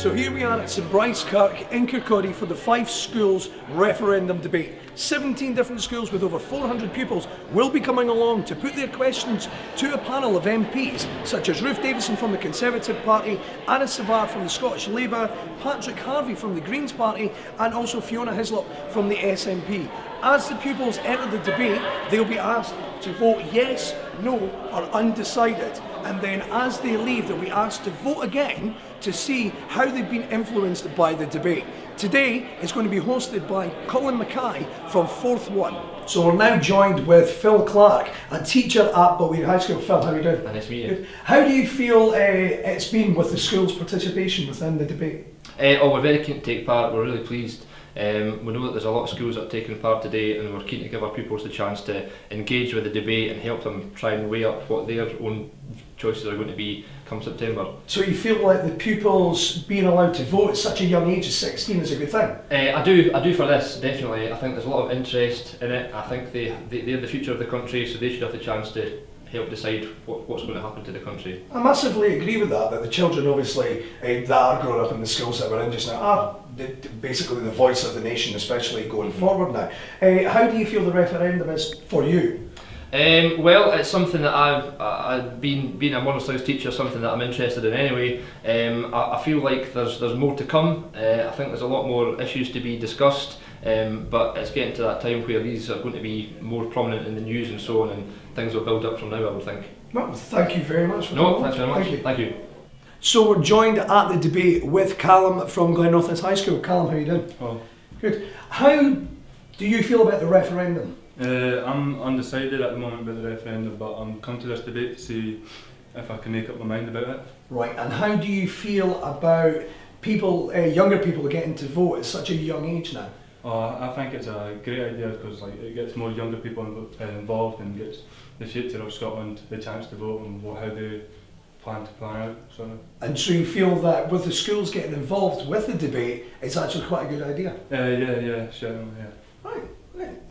So here we are at St Bryce Kirk in Kirkcaldy for the Fife schools referendum debate. 17 different schools with over 400 pupils will be coming along to put their questions to a panel of MPs such as Ruth Davidson from the Conservative Party, Anna Sarwar from the Scottish Labour, Patrick Harvie from the Greens Party and also Fiona Hyslop from the SNP. As the pupils enter the debate, they'll be asked to vote yes, no or undecided, and then as they leave they'll be asked to vote again to see how they've been influenced by the debate. Today is going to be hosted by Colin MacKay from 4th 1. So we're now joined with Phil Clark, a teacher at Balwearie High School. Phil, how are you doing? Nice to meet you. How do you feel it's been with the school's participation within the debate? We're very keen to take part, we're really pleased. We know that there's a lot of schools that are taking part today and we're keen to give our pupils the chance to engage with the debate and help them try and weigh up what their own choices are going to be come September. So you feel like the pupils being allowed to vote at such a young age as 16 is a good thing? I do for this, definitely. I think there's a lot of interest in it. I think they're the future of the country, so they should have the chance to help decide what's going to happen to the country. I massively agree with that the children obviously that are growing up in the schools that we're in just now are basically the voice of the nation, especially going forward now. How do you feel the referendum is for you? Well, it's something that I've being a modern studies teacher, something that I'm interested in anyway. I feel like there's more to come. I think there's a lot more issues to be discussed, but it's getting to that time where these are going to be more prominent in the news and so on, and things will build up from now, I would think. Well, thank you very much for that. Thanks very much. Thank you. So we're joined at the debate with Callum from Glenrothes High School. Callum, how are you doing? Oh. Good. How do you feel about the referendum? I'm undecided at the moment about the referendum, but I'm come to this debate to see if I can make up my mind about it. Right, and how do you feel about people, younger people getting to vote at such a young age now? I think it's a great idea because it gets more younger people involved and gets the future of Scotland the chance to vote and how they plan out. And so you feel that with the schools getting involved with the debate, it's actually quite a good idea? Yeah, certainly, yeah. Right.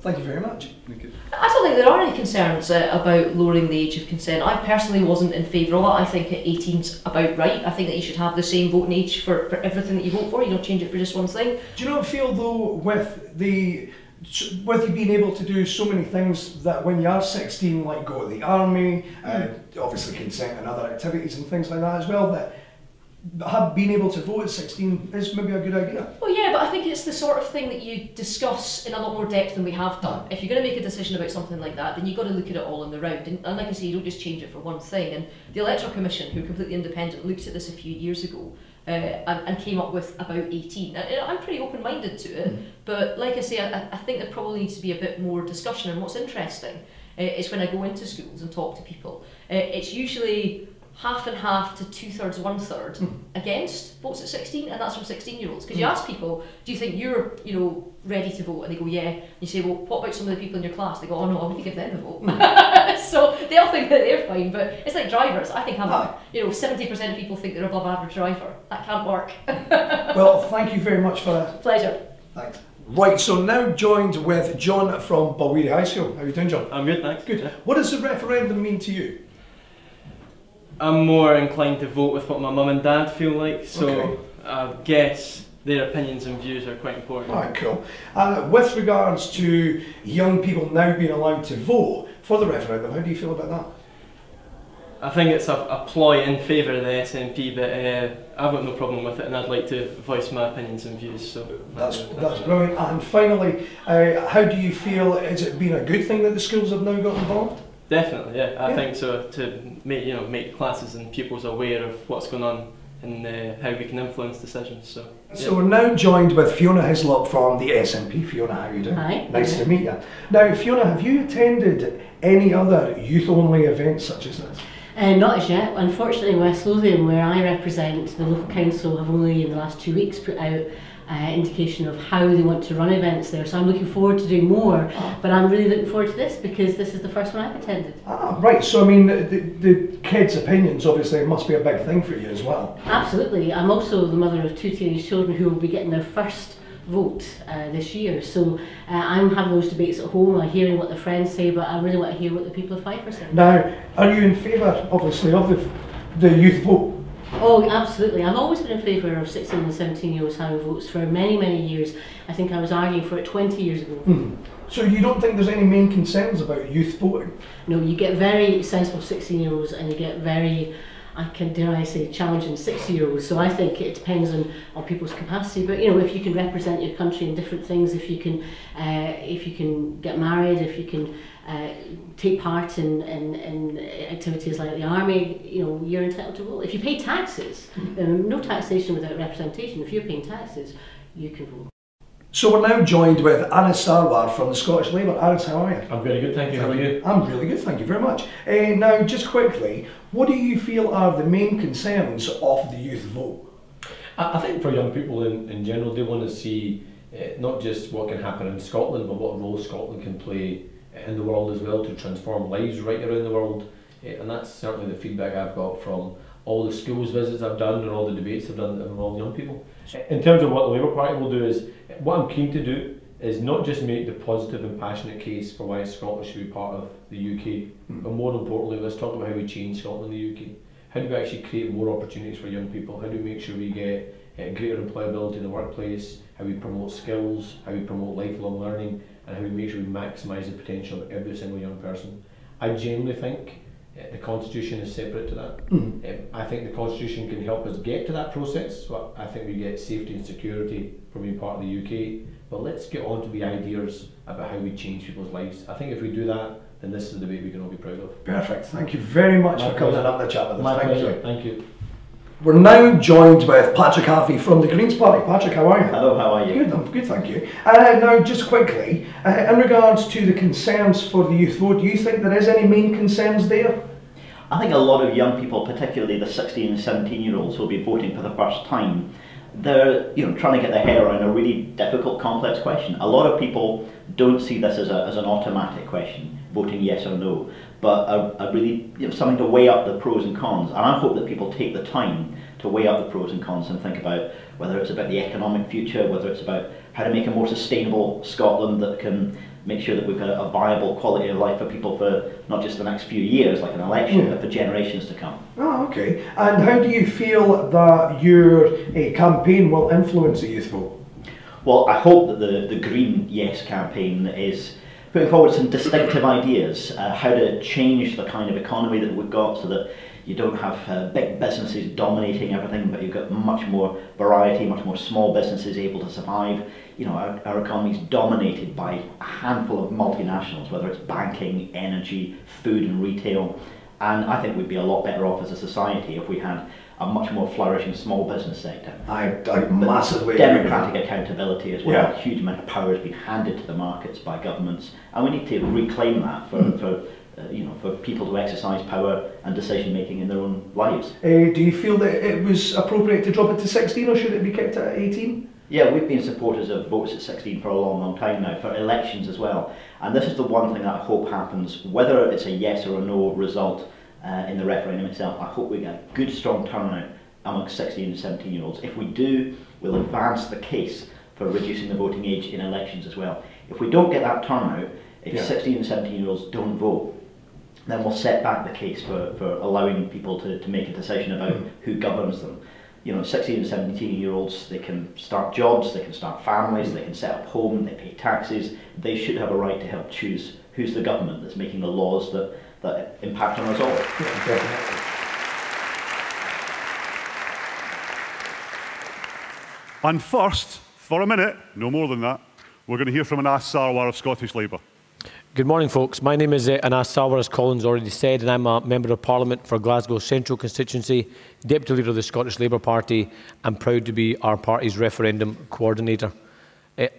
Thank you very much. Thank you. I don't think there are any concerns about lowering the age of consent. I personally wasn't in favour of it. I think 18's about right. I think that you should have the same voting age for everything that you vote for. You don't change it for just one thing. Do you not feel though with you being able to do so many things that when you are 16, like go to the army, obviously consent and other activities and things like that as well, that being able to vote at 16 is maybe a good idea? Well, yeah, but I think it's the sort of thing that you discuss in a lot more depth than we have done. If you're going to make a decision about something like that, then you've got to look at it all in the round. And like I say, you don't just change it for one thing. And the Electoral Commission, who are completely independent, looked at this a few years ago and came up with about 18. I'm pretty open-minded to it, but like I say, I think there probably needs to be a bit more discussion. And what's interesting is when I go into schools and talk to people, it's usually half and half to 2/3, 1/3 against votes at 16, and that's from 16-year-olds. Because you ask people, do you think you're ready to vote? And they go, yeah. And you say, well, what about some of the people in your class? They go, oh no, I'm going to give them a vote. So they all think that they're fine, but it's like drivers. I think 70% of people think they're above average driver. That can't work. Well, thank you very much for that. Pleasure. Thanks. Right, so now joined with John from Balwearie High School. How are you doing, John? I'm good, thanks. Good. What does the referendum mean to you? I'm more inclined to vote with what my mum and dad feel like, so okay. I guess their opinions and views are quite important. Alright, cool. With regards to young people now being allowed to vote for the referendum, how do you feel about that? I think it's a ploy in favour of the SNP, but I've got no problem with it and I'd like to voice my opinions and views. So that's brilliant. And finally, how do you feel, has it been a good thing that the schools have now got involved? Definitely, yeah. I think so, to make classes and pupils aware of what's going on and how we can influence decisions. So we're now joined with Fiona Hyslop from the SNP. Fiona, how are you doing? Hi. Nice to meet you. Now, Fiona, have you attended any other youth-only events such as this? Not as yet. Unfortunately, West Lothian, where I represent, the local council have only in the last 2 weeks put out indication of how they want to run events there. So I'm looking forward to doing more, but I'm really looking forward to this because this is the first one I've attended. Right, so I mean, the kids' opinions, obviously, it must be a big thing for you as well. Absolutely. I'm also the mother of 2 teenage children who will be getting their first vote this year. So I'm having those debates at home, I'm hearing what the friends say, but I really want to hear what the people of Fife are saying. Now, are you in favour, obviously, of the youth vote? Oh, absolutely. I've always been in favour of 16 and 17-year-olds having votes for many, many years. I think I was arguing for it 20 years ago. So you don't think there's any main concerns about youth voting? No, you get very sensible 16-year-olds and you get very, dare I say, challenging 60-year-olds. So I think it depends on people's capacity. But, you know, if you can represent your country in different things, if you can get married, if you can take part in activities like the army, you know, you're entitled to vote. If you pay taxes, no taxation without representation. If you're paying taxes, you can vote. So we're now joined with Anas Sarwar from the Scottish Labour. Anas, how are you? I'm very good, thank you. How are you? I'm really good, thank you very much. Now, just quickly, what do you feel are the main concerns of the youth vote? I think for young people in general, they want to see not just what can happen in Scotland, but what role Scotland can play in the world as well to transform lives right around the world. And that's certainly the feedback I've got from all the schools visits I've done and all the debates I've done that involve young people. In terms of what the Labour Party will do is, what I'm keen to do is not just make the positive and passionate case for why Scotland should be part of the UK, but more importantly, let's talk about how we change Scotland and the UK. How do we actually create more opportunities for young people? How do we make sure we get greater employability in the workplace? How we promote skills? How we promote lifelong learning? And how we make sure we maximise the potential of every single young person? I genuinely think the Constitution is separate to that. I think the Constitution can help us get to that process. So I think we get safety and security from being part of the UK. But let's get on to the ideas about how we change people's lives. I think if we do that, then this is a debate we can all be proud of. Perfect. Thank you very much for coming and having a chat with us. My Thank pleasure. you. Thank you. We're now joined with Patrick Harvie from the Greens Party. Patrick, how are you? Hello, how are you? Good, I'm good, thank you. Now, just quickly, in regards to the concerns for the youth vote, do you think there is any main concerns there? I think a lot of young people, particularly the 16 and 17-year-olds who will be voting for the first time, they're trying to get their head around a really difficult, complex question. A lot of people don't see this as an automatic question, voting yes or no, but a really something to weigh up the pros and cons. And I hope that people take the time to weigh up the pros and cons and think about whether it's about the economic future, whether it's about how to make a more sustainable Scotland that can make sure that we've got a viable quality of life for people for not just the next few years, like an election, but for generations to come. Oh, okay. And how do you feel that your campaign will influence the youth vote? Well, I hope that the Green Yes campaign is putting forward some distinctive ideas, how to change the kind of economy that we've got so that you don't have big businesses dominating everything, but you've got much more variety, much more small businesses able to survive. Our economy is dominated by a handful of multinationals, whether it's banking, energy, food and retail. And I think we'd be a lot better off as a society if we had a much more flourishing small business sector. I massively democratic accountability as well. Yeah. A huge amount of power has been handed to the markets by governments, and we need to reclaim that for people to exercise power and decision making in their own lives. Do you feel that it was appropriate to drop it to 16, or should it be kept at 18? Yeah, we've been supporters of votes at 16 for a long, long time now, for elections as well. And this is the one thing that I hope happens, whether it's a yes or a no result in the referendum itself. I hope we get a good, strong turnout amongst 16 and 17-year-olds. If we do, we'll advance the case for reducing the voting age in elections as well. If we don't get that turnout, if 16 and 17-year-olds don't vote, then we'll set back the case for allowing people to make a decision about who governs them. 16 and 17-year-olds, they can start jobs, they can start families, they can set up home, they pay taxes. They should have a right to help choose who's the government that's making the laws that impact on us all. Yeah, definitely. And first, for a minute, no more than that, we're going to hear from Anas Sarwar of Scottish Labour. Good morning, folks. My name is Anas Sarwar, as Colin's already said, and I'm a Member of Parliament for Glasgow Central constituency, Deputy Leader of the Scottish Labour Party, and proud to be our party's referendum coordinator.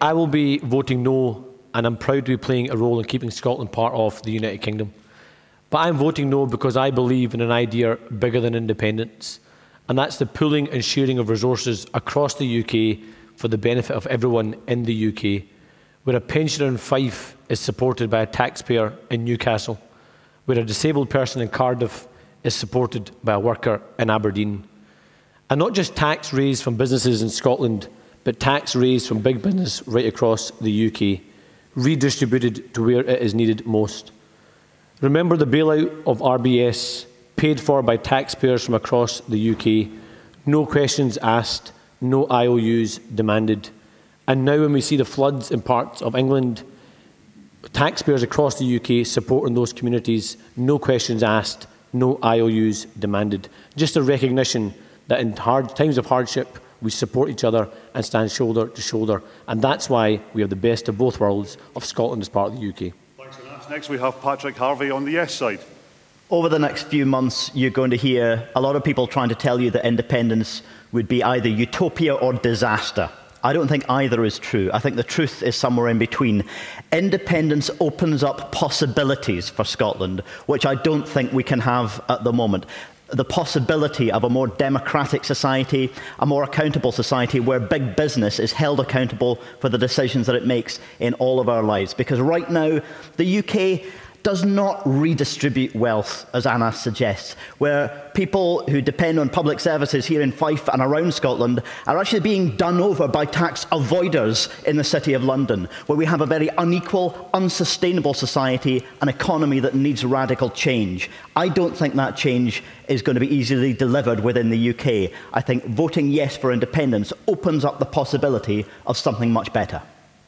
I will be voting no, and I'm proud to be playing a role in keeping Scotland part of the United Kingdom. But I'm voting no because I believe in an idea bigger than independence, and that's the pooling and sharing of resources across the UK for the benefit of everyone in the UK. Where a pensioner in Fife is supported by a taxpayer in Newcastle, where a disabled person in Cardiff is supported by a worker in Aberdeen. And not just tax raised from businesses in Scotland, but tax raised from big business right across the UK, redistributed to where it is needed most. Remember the bailout of RBS, paid for by taxpayers from across the UK, no questions asked, no IOUs demanded. And now when we see the floods in parts of England, taxpayers across the UK supporting those communities, no questions asked, no IOUs demanded. Just a recognition that in times of hardship, we support each other and stand shoulder to shoulder. And that's why we have the best of both worlds of Scotland as part of the UK. Thanks for that. Next we have Patrick Harvie on the yes side. Over the next few months, you're going to hear a lot of people trying to tell you that independence would be either utopia or disaster. I don't think either is true. I think the truth is somewhere in between. Independence opens up possibilities for Scotland, which I don't think we can have at the moment. The possibility of a more democratic society, a more accountable society where big business is held accountable for the decisions that it makes in all of our lives. Because right now, the UK does not redistribute wealth, as Anna suggests, where people who depend on public services here in Fife and around Scotland are actually being done over by tax avoiders in the City of London, where we have a very unequal, unsustainable society, an economy that needs radical change. I don't think that change is going to be easily delivered within the UK. I think voting yes for independence opens up the possibility of something much better.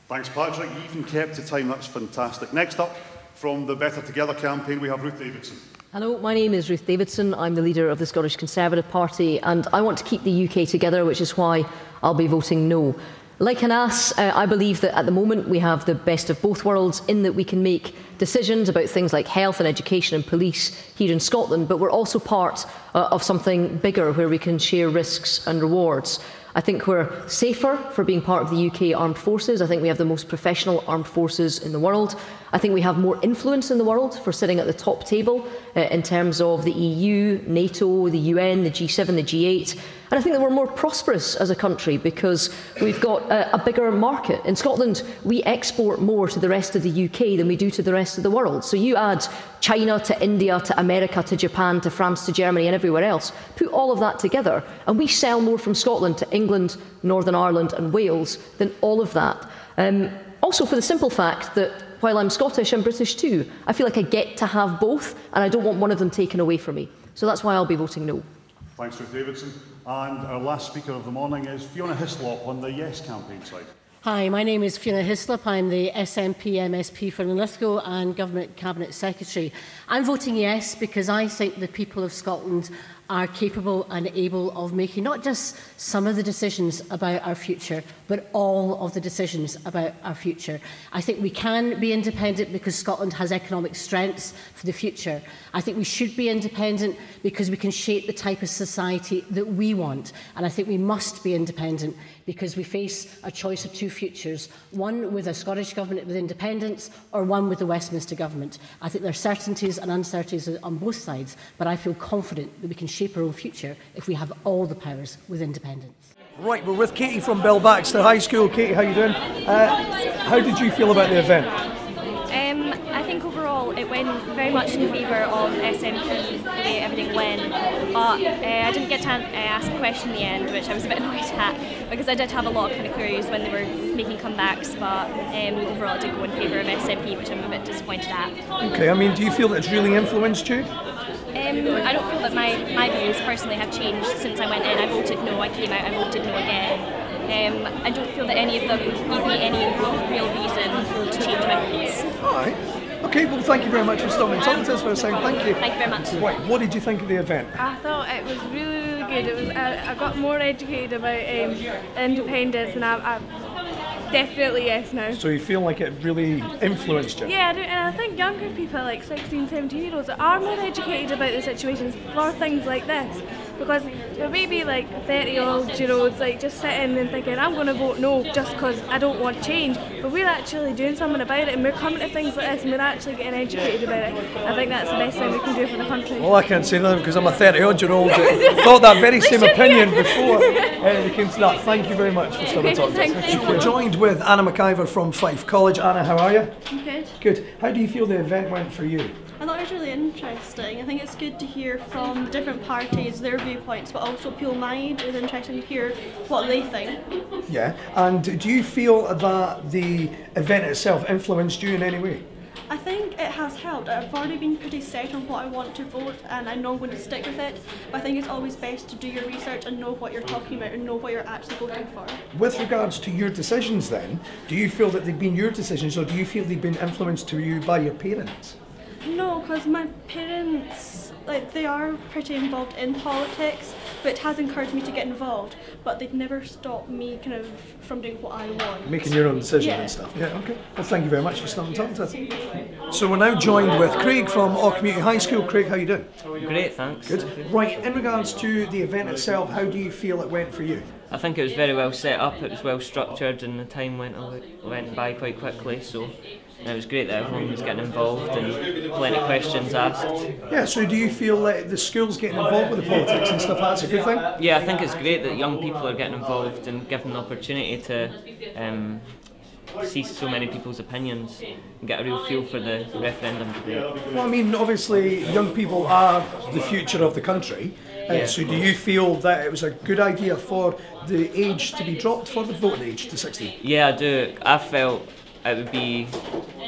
Thanks, Patrick. You even kept to time. That's fantastic. Next up, from the Better Together campaign, we have Ruth Davidson. Hello, my name is Ruth Davidson. I'm the leader of the Scottish Conservative Party, and I want to keep the UK together, which is why I'll be voting no. Like Anas, I believe that at the moment we have the best of both worlds in that we can make decisions about things like health and education and police here in Scotland, but we're also part of something bigger where we can share risks and rewards. I think we're safer for being part of the UK armed forces. I think we have the most professional armed forces in the world. I think we have more influence in the world for sitting at the top table in terms of the EU, NATO, the UN, the G7, the G8. And I think that we're more prosperous as a country because we've got a bigger market. In Scotland, we export more to the rest of the UK than we do to the rest of the world. So you add China to India to America to Japan to France to Germany and everywhere else, put all of that together, and we sell more from Scotland to England, Northern Ireland and Wales than all of that. Also for the simple fact that while I'm Scottish, I'm British too. I feel like I get to have both, and I don't want one of them taken away from me. So that's why I'll be voting no. Thanks, Ruth Davidson. And our last speaker of the morning is Fiona Hyslop on the Yes campaign side. Hi, my name is Fiona Hyslop. I'm the SNP MSP for Linlithgow and Government Cabinet Secretary. I'm voting yes because I think the people of Scotland are capable and able of making not just some of the decisions about our future, but all of the decisions about our future. I think we can be independent because Scotland has economic strengths for the future. I think we should be independent because we can shape the type of society that we want. And I think we must be independent because we face a choice of two futures, one with a Scottish Government with independence or one with the Westminster Government. I think there are certainties and uncertainties on both sides, but I feel confident that we can shape our own future if we have all the powers with independence. Right, we're with Kiki from Belbaxter High School. Katie, how are you doing? How did you feel about the event? I think overall it went very much in favour of SNP, the way everything went, but I didn't get to ask a question in the end, which I was a bit annoyed at, because I did have a lot of kind of queries when they were making comebacks, but overall it did go in favour of SNP, which I'm a bit disappointed at. Okay, I mean, do you feel that it's really influenced you? I don't feel that my views personally have changed since I went in. I voted no, I came out, I voted no again. I don't feel that any of them give me any real reason to change my views. Alright. Okay, well thank you very much for stopping and talking to us for a second. Thank you. Thank you very much. Right, what did you think of the event? I thought it was really, really good. It was, I got more educated about independence, and I definitely yes now. So you feel like it really influenced you? Yeah, I do, and I think younger people, like 16, 17-year-olds, are more educated about the situations for things like this. Because there may be like 30-year-olds like just sitting and thinking, I'm going to vote no just because I don't want change. But we're actually doing something about it, and we're coming to things like this and we're actually getting educated about it. I think that's the best thing we can do for the country. Well, I can't say nothing because I'm a 30-odd-year-old that thought that very same opinion before it came to that. Thank you very much for stopping and talking to us. We're joined with Anna McIver from Fife College. Anna, how are you? I'm good. Good. How do you feel the event went for you? I thought it was really interesting. I think it's good to hear from different parties their viewpoints, but also people mind. It's interesting to hear what they think. Yeah, and do you feel that the event itself influenced you in any way? I think it has helped. I've already been pretty set on what I want to vote and I know I'm going to stick with it, but I think it's always best to do your research and know what you're talking about and know what you're actually voting for. With regards to your decisions then, do you feel that they've been your decisions or do you feel they've been influenced to you by your parents? No, because my parents, like, they are pretty involved in politics, but it has encouraged me to get involved, but they'd never stop me kind of from doing what I want. Making your own decision Yeah. and stuff. Yeah, okay. Well, thank you very much for stopping and talking to us. So we're now joined with Craig from All Community High School. Craig, how you doing? Great, thanks. Good. Right, in regards to the event itself, how do you feel it went for you? I think it was very well set up, it was well structured and the time went by quite quickly, so it was great that everyone was getting involved and plenty of questions asked. Yeah, so do you feel that the school's getting involved with the politics and stuff, that's a good thing? Yeah, I think it's great that young people are getting involved and given the opportunity to see so many people's opinions and get a real feel for the referendum debate. Well, I mean, obviously young people are the future of the country. Yeah. So do you feel that it was a good idea for the age to be dropped for the voting age to 16? Yeah, I do. I felt it would be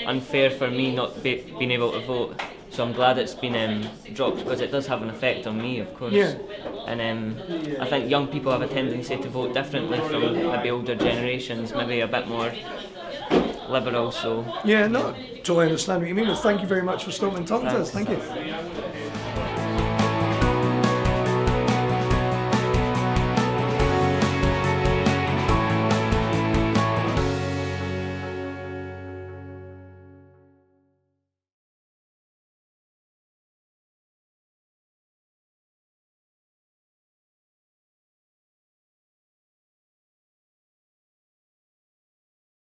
unfair for me not being able to vote, so I'm glad it's been dropped because it does have an effect on me, of course. Yeah. And I think young people have a tendency to vote differently from maybe older generations, maybe a bit more liberal. So yeah, no, totally understand what you mean. Well, thank you very much for stopping and talking to us. Thank you.